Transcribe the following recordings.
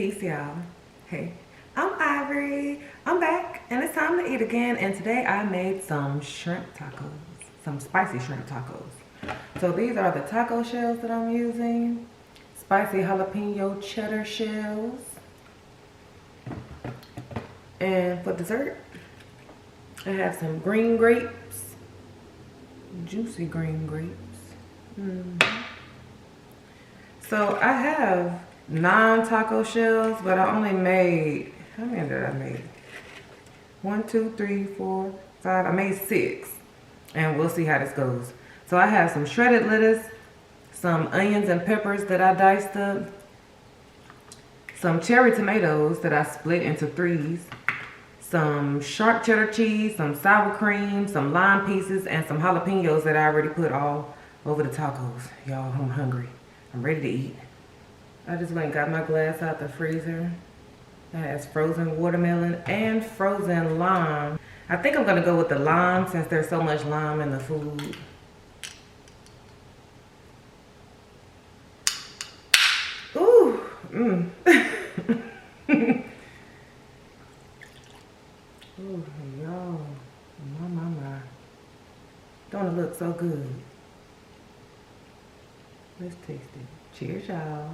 Peace, y'all. Hey, I'm Ivory. I'm back, and it's time to eat again. And today I made some shrimp tacos, some spicy shrimp tacos. So these are the taco shells that I'm using. Spicy jalapeno cheddar shells. And for dessert, I have some green grapes. Juicy green grapes. So I have 9 taco shells, but I only made, how many did I make? 1, 2, 3, 4, 5. I made 6. And we'll see how this goes. So I have some shredded lettuce, some onions and peppers that I diced up, some cherry tomatoes that I split into 3s, some sharp cheddar cheese, some sour cream, some lime pieces, and some jalapenos that I already put all over the tacos. Y'all, I'm hungry. I'm ready to eat. I just went and got my glass out the freezer. It has frozen watermelon and frozen lime. I think I'm gonna go with the lime since there's so much lime in the food. Ooh, Ooh, y'all, my. Don't it look so good? Let's taste it. Cheers, y'all.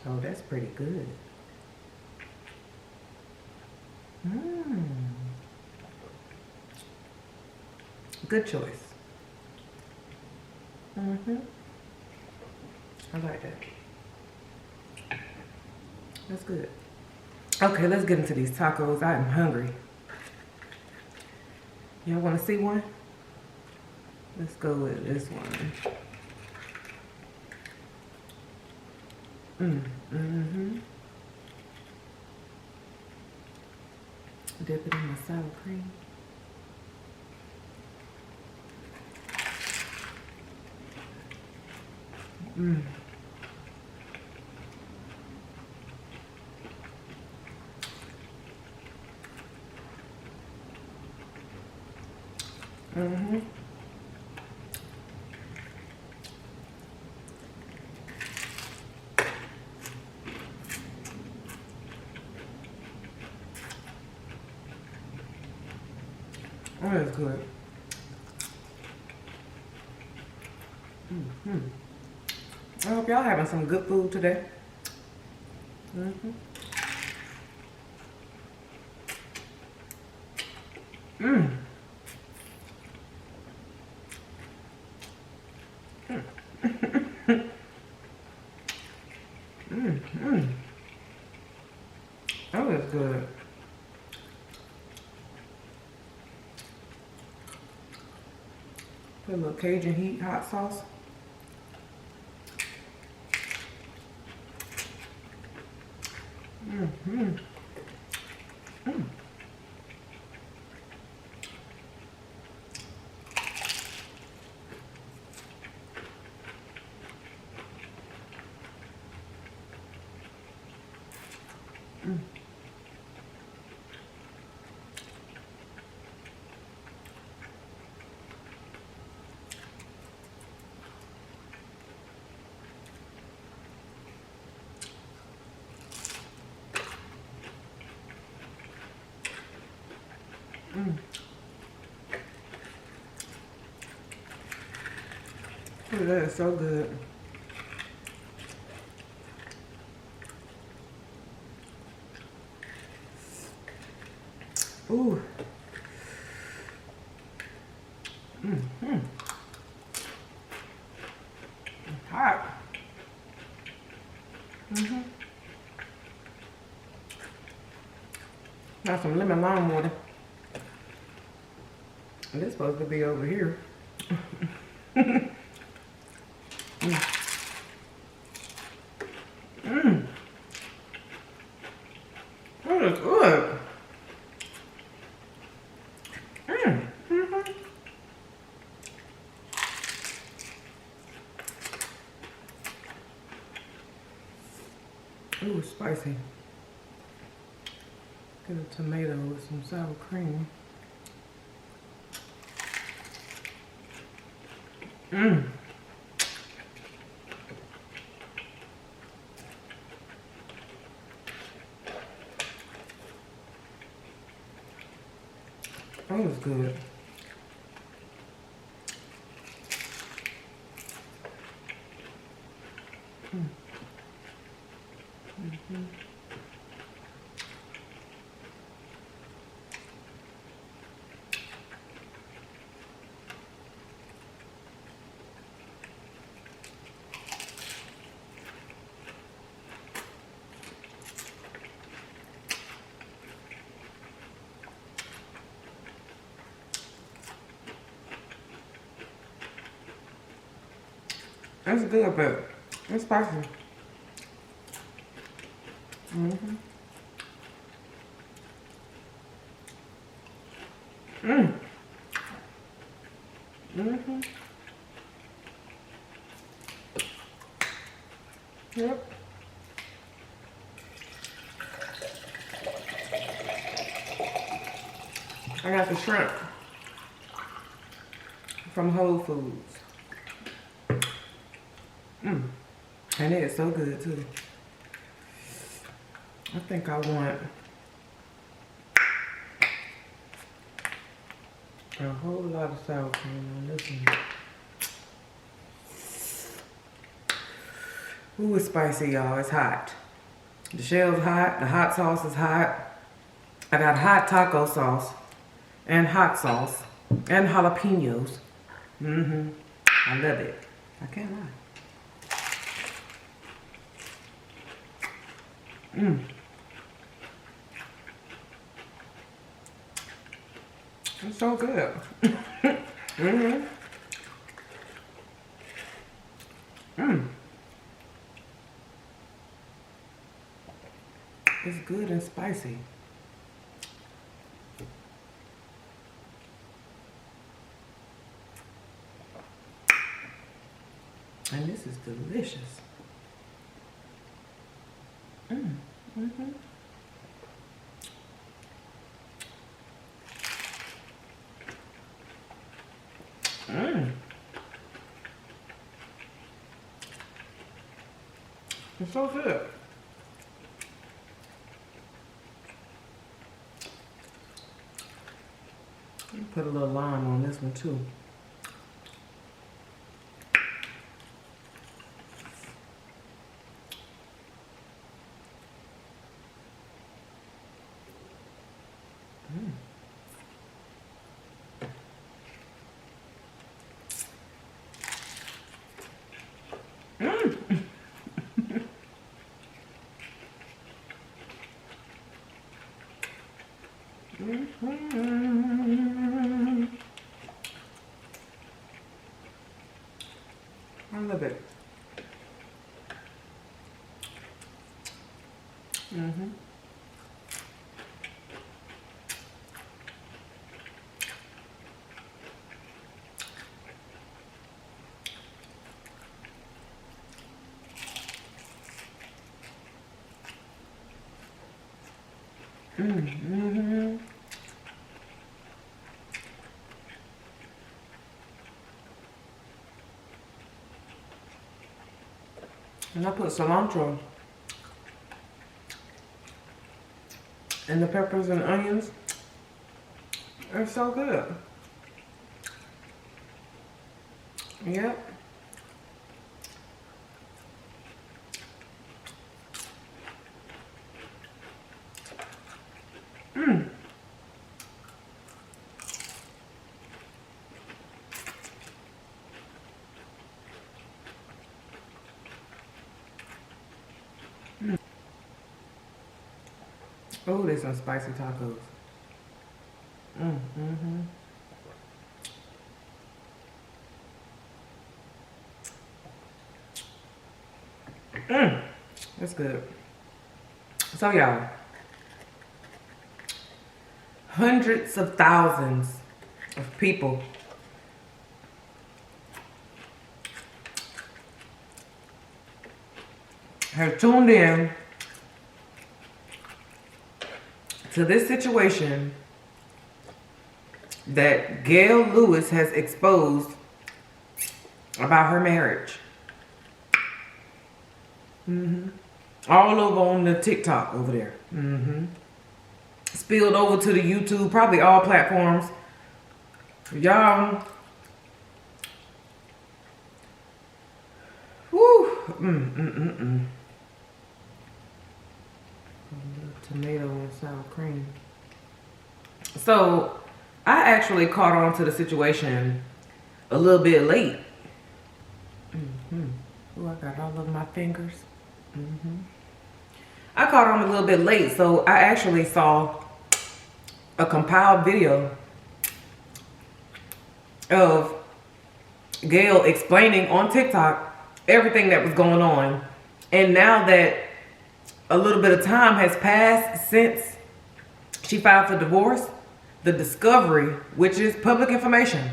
Oh, that's pretty good. Good choice. I like that. That's good. Okay, let's get into these tacos. I am hungry. Y'all want to see one? Let's go with this one. Dip it in my sour cream. Oh, that's good. I hope y'all having some good food today. Oh, that's good. Put a little Cajun heat hot sauce. Ooh, that is so good. Ooh. Hot. Got some lemon lime water. And it's supposed to be over here. That is good. Ooh, spicy. Get a tomato with some sour cream. Mmm. That was good. It's good, but it's spicy. Mm-hmm. Mm. Mm-hmm. Yep. I got the shrimp from Whole Foods. Mmm. And it is so good too. I think I want a whole lot of sour cream on this one. Ooh, it's spicy, y'all. It's hot. The shell's hot. The hot sauce is hot. I got hot taco sauce and hot sauce and jalapenos. Mm-hmm. I love it. I can't lie. Mmm. It's so good. Mm-hmm. Mmm. It's good and spicy. And this is delicious. Mmm. Mm-hmm. Mmm. It's so good. Put a little lime on this one too. Mm-hmm. I love it. Mm-hmm. Mm-hmm. And I put cilantro and the peppers and onions. It's so good. Yep. Mmm. Oh, there's some spicy tacos. Mm-hmm. Mmm. That's good. So y'all, hundreds of thousands of people have tuned in to this situation that Gail Lewis has exposed about her marriage. All over on the TikTok over there. Spilled over to the YouTube, probably all platforms. Y'all. Woo. Tomato and sour cream. So I actually caught on to the situation a little bit late. Oh, I got all of my fingers. I caught on a little bit late, so I actually saw a compiled video of Gail explaining on TikTok everything that was going on. And now that a little bit of time has passed since she filed for divorce, the discovery, which is public information.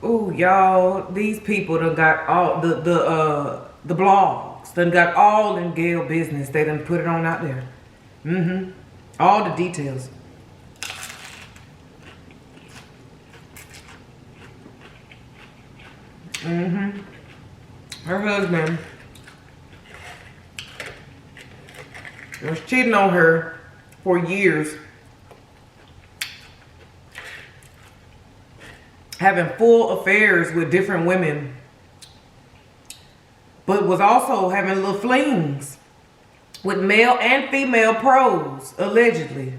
Oh, y'all, these people done got all the blogs done got all in Gail business. They done put it on out there. All the details. Her husband was cheating on her for years, having full affairs with different women, but was also having little flings with male and female pros, allegedly.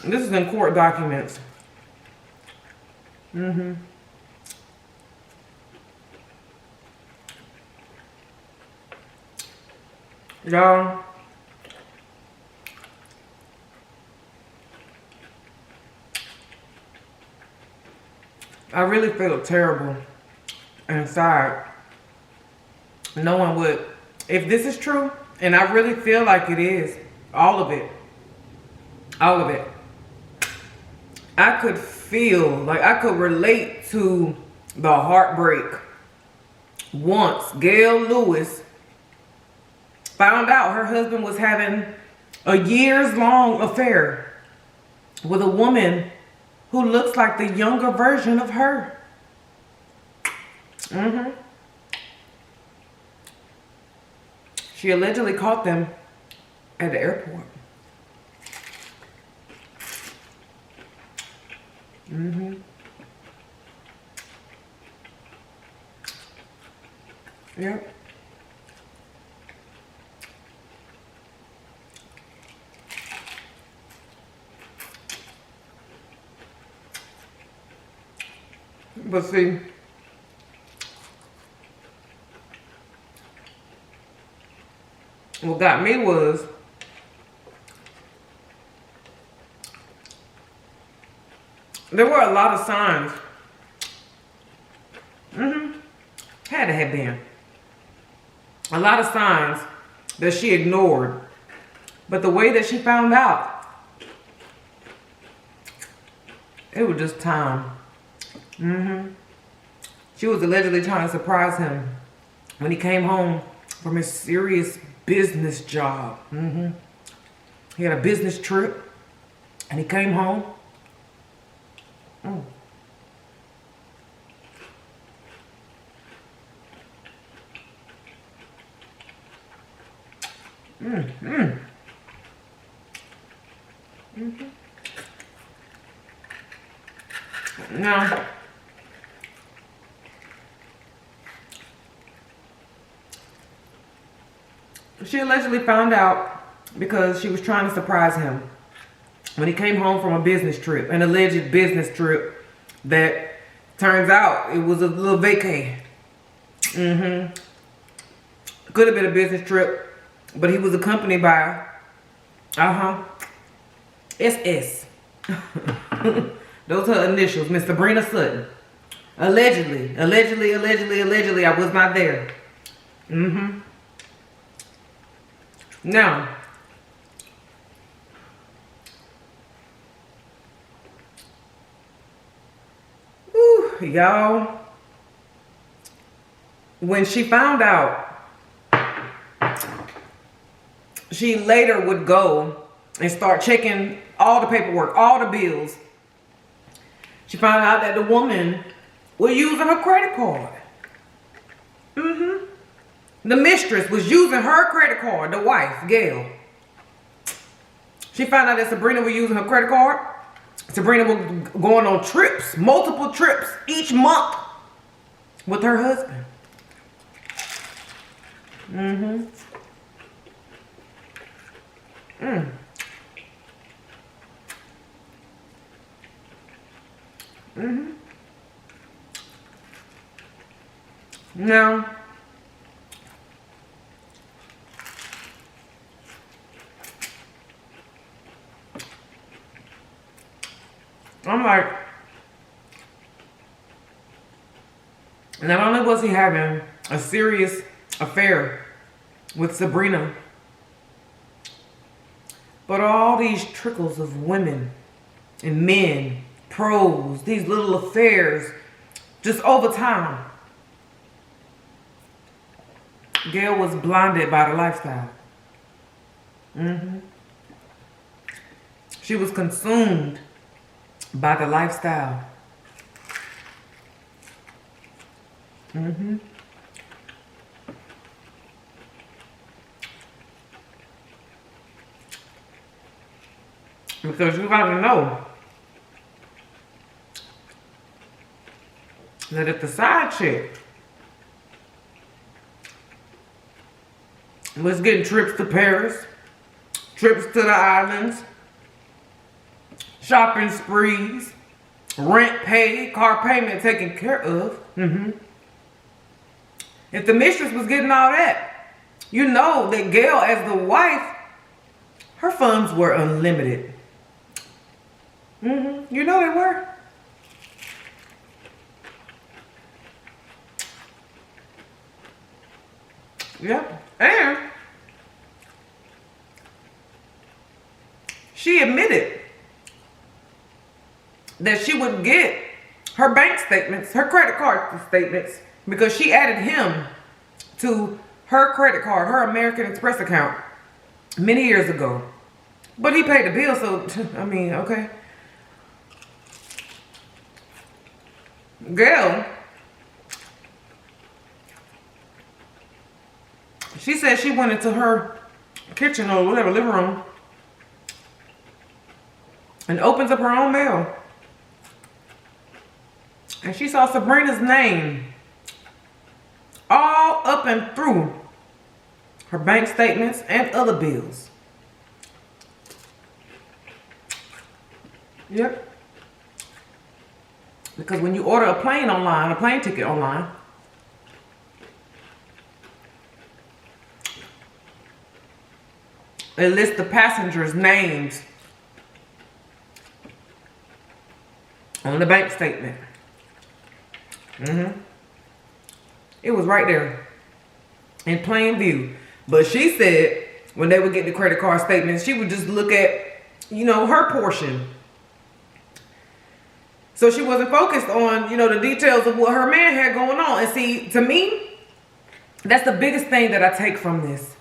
This is in court documents. Y'all, I really feel terrible inside knowing what, if this is true, and I really feel like it is, all of it, I could feel, like I could relate to the heartbreak once Gail Lewis found out her husband was having a years-long affair with a woman who looks like the younger version of her. She allegedly caught them at the airport. Yep. But see, what got me was there were a lot of signs. Had to have been a lot of signs that she ignored. But the way that she found out, it was just time. She was allegedly trying to surprise him when he came home from his serious business job. He had a business trip and he came home. Now, she allegedly found out because she was trying to surprise him when he came home from a business trip, an alleged business trip that turns out it was a little vacay. Could have been a business trip, but he was accompanied by SS. Those are her initials, Miss Sabrina Sutton. Allegedly, I was not there. Now, y'all, when she found out, she later would go and start checking all the paperwork, all the bills. She found out that the woman was using her credit card. The mistress was using her credit card, the wife, Gail. She found out that Sabrina was using her credit card. Sabrina was going on trips, multiple trips each month with her husband. Now, I'm like, not only was he having a serious affair with Sabrina, but all these trickles of women and men, pros, these little affairs, just over time. Gail was blinded by the lifestyle. She was consumed by the lifestyle. Because you gotta know that if the side chick was getting trips to Paris, trips to the islands, shopping sprees, rent paid, car payment taken care of. If the mistress was getting all that, you know that Gail, as the wife, her funds were unlimited. You know they were. Yep. And she admitted that she would get her bank statements, her credit card statements, because she added him to her credit card, her American Express account, many years ago. But he paid the bill, so, I mean, okay. Gail, she said she went into her kitchen or whatever, living room, and opens up her own mail. And she saw Sabrina's name all up and through her bank statements and other bills. Yep. Because when you order a plane online, a plane ticket online, it lists the passengers' names on the bank statement. It was right there in plain view. But she said when they would get the credit card statements, she would just look at, you know, her portion. So she wasn't focused on, you know, the details of what her man had going on. And see, to me, that's the biggest thing that I take from this.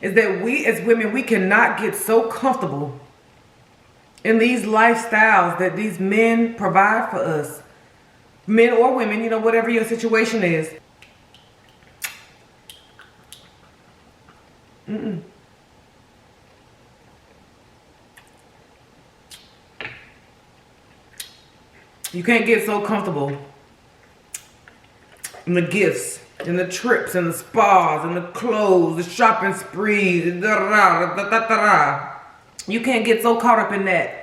Is that we as women, we cannot get so comfortable in these lifestyles that these men provide for us. Men or women, you know, whatever your situation is. You can't get so comfortable in the gifts, in the trips, and the spas, and the clothes, the shopping sprees, You can't get so caught up in that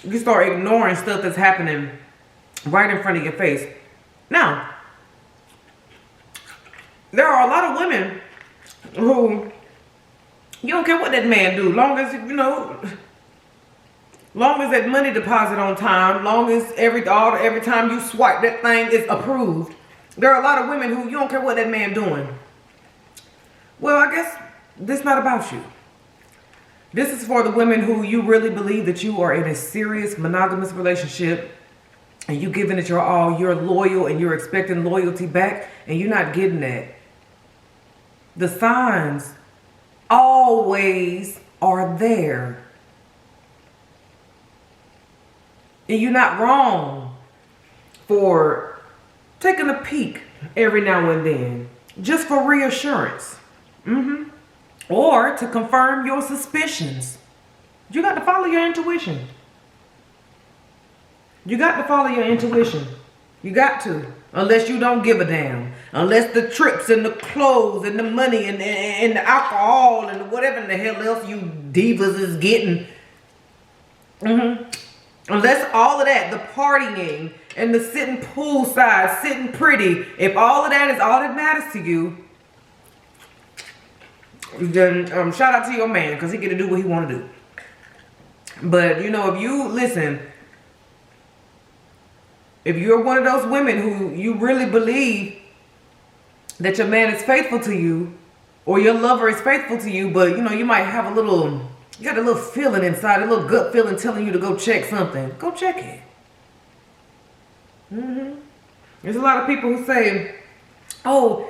you start ignoring stuff that's happening right in front of your face. Now, there are a lot of women who you don't care what that man do, long as, you know, long as that money deposit on time, long as every time you swipe that thing is approved. There are a lot of women who you don't care what that man doing. Well, I guess this is not about you. This is for the women who you really believe that you are in a serious monogamous relationship and you giving it your all, you're loyal and you're expecting loyalty back, and you're not getting that. The signs always are there. And you're not wrong for taking a peek every now and then, just for reassurance. Or to confirm your suspicions. You got to follow your intuition. You got to follow your intuition. You got to. Unless you don't give a damn. Unless the trips and the clothes and the money and the alcohol and whatever in the hell else you divas is getting. Unless all of that, the partying and the sitting poolside, sitting pretty, if all of that is all that matters to you, then shout out to your man, because he get to do what he want to do. But, you know, if you, listen, if you're one of those women who you really believe that your man is faithful to you, or your lover is faithful to you, but, you know, you might have a little, you got a little feeling inside, a little gut feeling telling you to go check something, go check it. There's a lot of people who say, oh,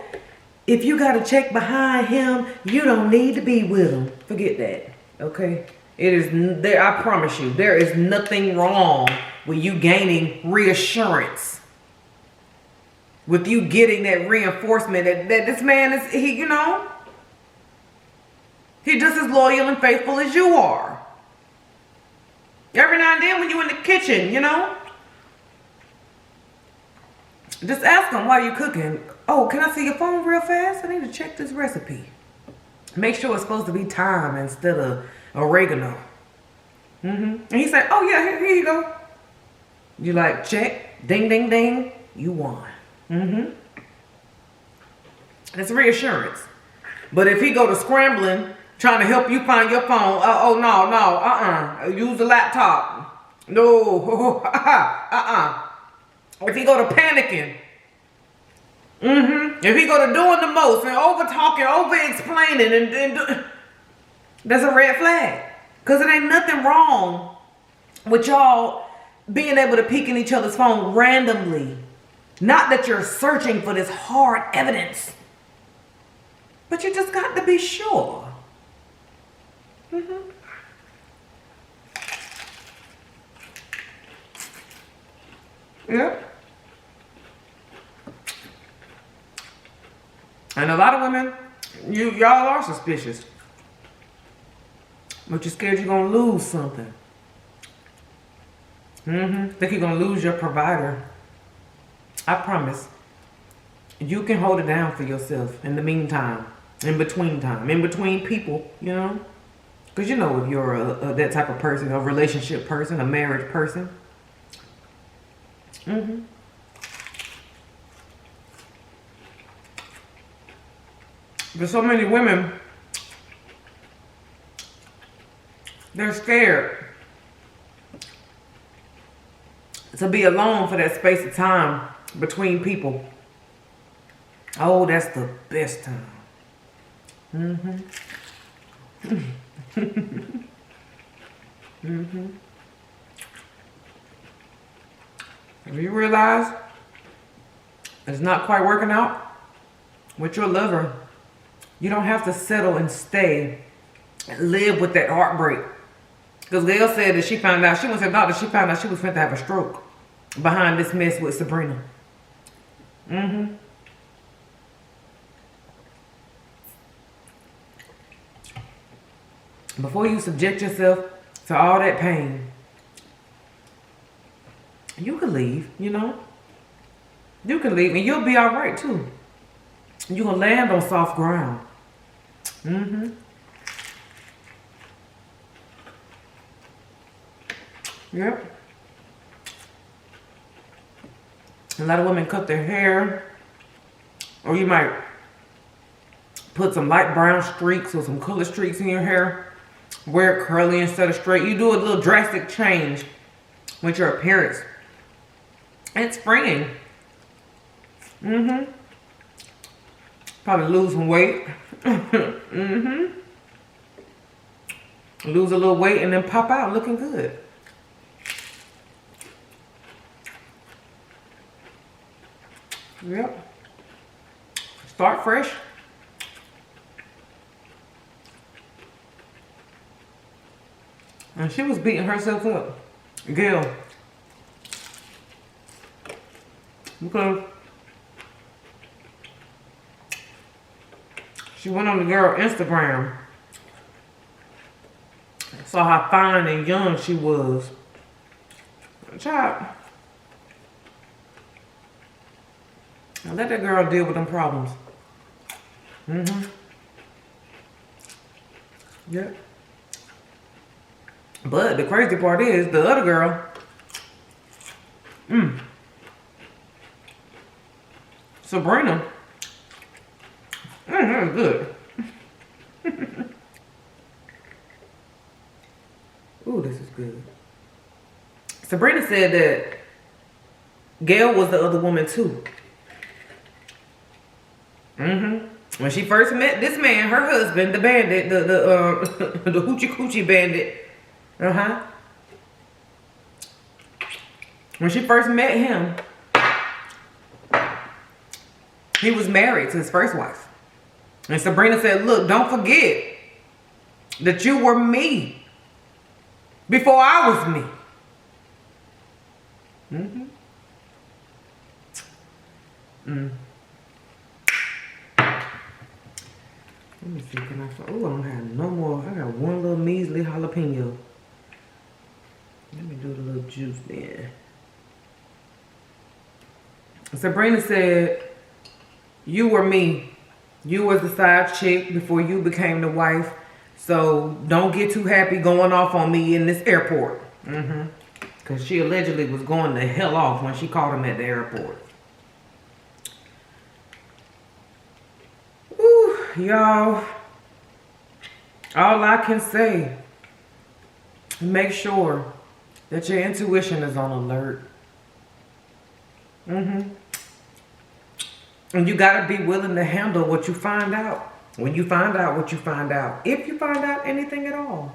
if you got to check behind him, you don't need to be with him. Forget that, okay? It is there. I promise you, there is nothing wrong with you gaining reassurance, with you getting that reinforcement that this man is, he, you know, he's just as loyal and faithful as you are. Every now and then when you're in the kitchen, you know, just ask him while you're cooking, oh, can I see your phone real fast? I need to check this recipe. Make sure it's supposed to be thyme instead of oregano. And he said, oh yeah, here you go. You like, check, ding, ding, ding, you won. That's reassurance. But if he go to scrambling, trying to help you find your phone, use the laptop. No, If he go to panicking, if he go to doing the most and over talking, over explaining, and that's a red flag. Because it ain't nothing wrong with y'all being able to peek in each other's phone randomly. Not that you're searching for this hard evidence, but you just got to be sure. Yeah. And a lot of women, y'all are suspicious. But you're scared you're going to lose something. Think you're going to lose your provider. I promise. You can hold it down for yourself in the meantime. In between time. In between people, you know. Because you know if you're that type of person, a relationship person, a marriage person. There's so many women, they're scared to be alone for that space of time between people. Oh, that's the best time. If you realize it's not quite working out with your lover, you don't have to settle and stay and live with that heartbreak. Because Gail said that she found out, she went to the doctor, she found out she was going to have a stroke behind this mess with Sabrina. Before you subject yourself to all that pain, you can leave, you know. You can leave and you'll be all right too. You're going to land on soft ground. Yep. A lot of women cut their hair, or you might put some light brown streaks or some color streaks in your hair. Wear it curly instead of straight. You do a little drastic change with your appearance. It's springing. Probably lose some weight. Lose a little weight and then pop out looking good. Yep. Start fresh. And she was beating herself up. Gail. Because she went on the girl Instagram. Saw how fine and young she was. Child. Now let that girl deal with them problems. Yep. But the crazy part is the other girl. Sabrina. That's good. Ooh, this is good. Sabrina said that Gail was the other woman too. When she first met this man, her husband, the bandit, the hoochie coochie bandit. When she first met him, he was married to his first wife. And Sabrina said, look, don't forget that you were me before I was me. Let me see, can I find, oh, I don't have no more. I got one little measly jalapeno. Let me do the little juice then. Sabrina said, you were me. You was the side chick before you became the wife. So don't get too happy going off on me in this airport. Because she allegedly was going the hell off when she caught him at the airport. Ooh, y'all. All I can say, make sure that your intuition is on alert. And you got to be willing to handle what you find out. When you find out what you find out. If you find out anything at all.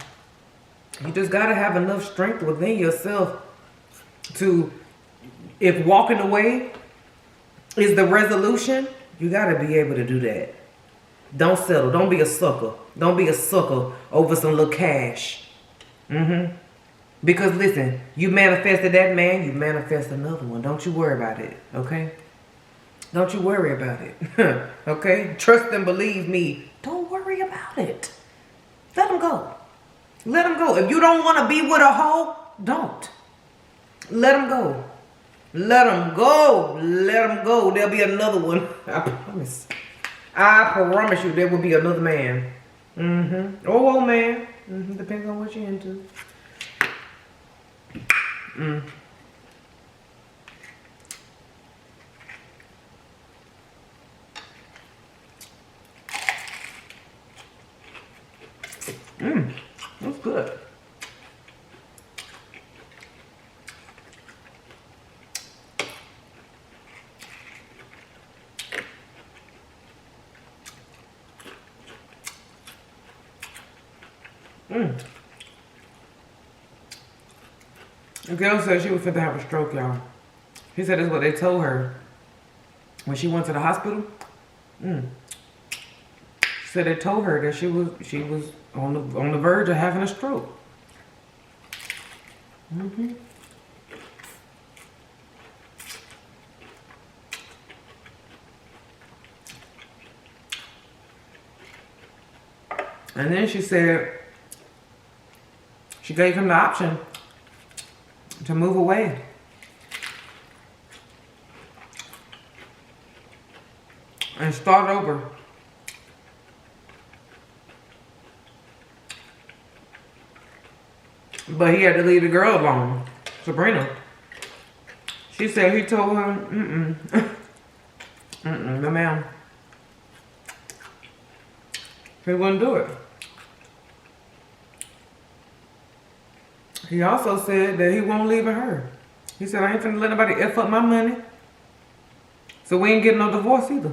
You just got to have enough strength within yourself to, if walking away is the resolution, you got to be able to do that. Don't settle. Don't be a sucker. Don't be a sucker over some little cash. Because listen, you manifested that man, you manifest another one. Don't you worry about it, okay? Don't you worry about it, okay? Trust and believe me. Don't worry about it. Let them go. Let them go. If you don't want to be with a hoe, don't. Let them go. Let them go. Let them go. There'll be another one. I promise. I promise you there will be another man. Oh, man. Depends on what you're into. That's good. The girl said she was fit to have a stroke, y'all. She said that's what they told her when she went to the hospital. She said they told her that she was on the verge of having a stroke. And then she said she gave him the option to move away. And start over. But he had to leave the girl alone, Sabrina. She said he told her, no ma'am. He wouldn't do it. He also said that he won't leave her. He said, I ain't finna let nobody F up my money. So we ain't getting no divorce either.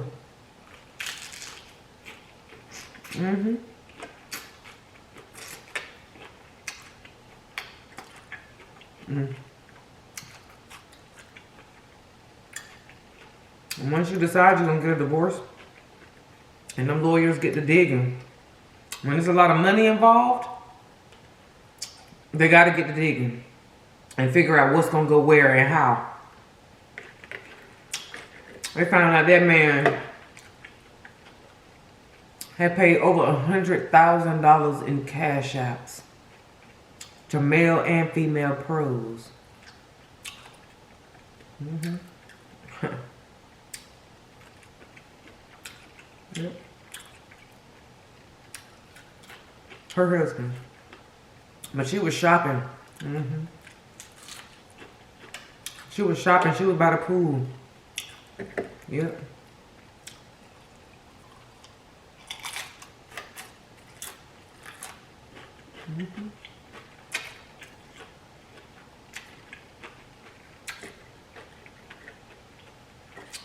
And once you decide you're gonna get a divorce, and them lawyers get to digging, when there's a lot of money involved, they gotta get to digging and figure out what's gonna go where and how. They found out that man had paid over $100,000 in cash apps to male and female pros. Yep. Her husband. But she was shopping. She was shopping. She was by the pool. Yep.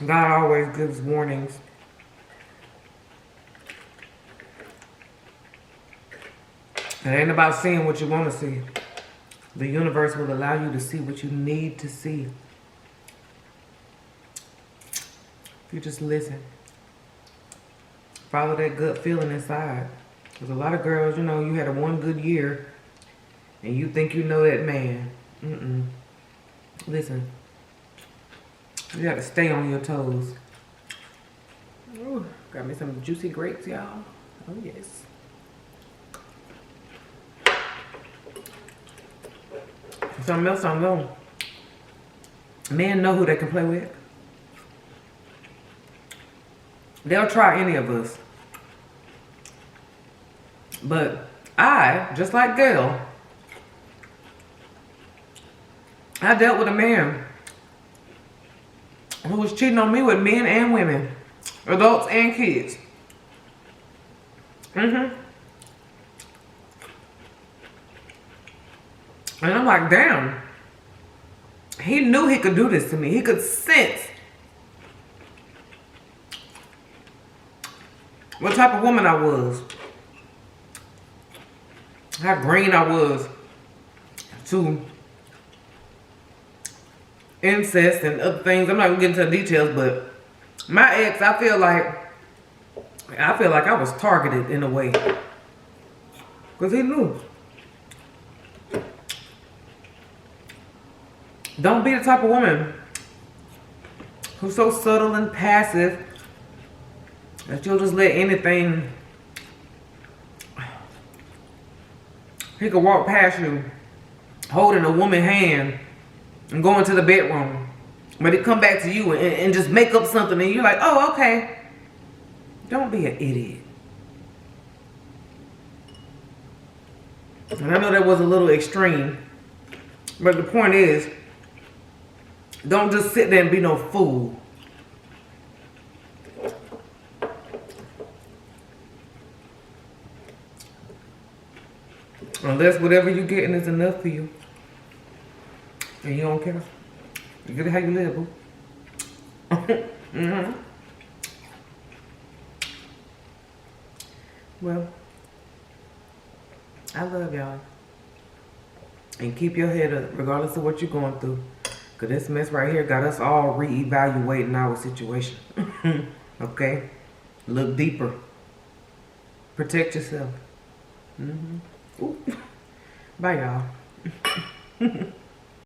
God always gives warnings. It ain't about seeing what you want to see. The universe will allow you to see what you need to see. If you just listen. Follow that gut feeling inside. Because a lot of girls, you know, you had a one good year and you think you know that man. Listen. You got to stay on your toes. Ooh, got me some juicy grapes, y'all. Oh, yes. Something else I know. Men know who they can play with. They'll try any of us. But I, just like Gail, I dealt with a man who was cheating on me with men and women, adults and kids. And I'm like, damn. He knew he could do this to me. He could sense what type of woman I was. How green I was to incest and other things. I'm not gonna get into the details, but my ex, I feel like I was targeted in a way. Because he knew. Don't be the type of woman who's so subtle and passive that you'll just let anything. He could walk past you holding a woman's hand and go into the bedroom, but he come back to you and just make up something and you're like, oh, okay. Don't be an idiot. And I know that was a little extreme, but the point is, don't just sit there and be no fool. Unless whatever you're getting is enough for you. And you don't care. You get it how you live, boo. Well, I love y'all. And keep your head up regardless of what you're going through. Because this mess right here got us all reevaluating our situation. Okay? Look deeper. Protect yourself. Bye, y'all.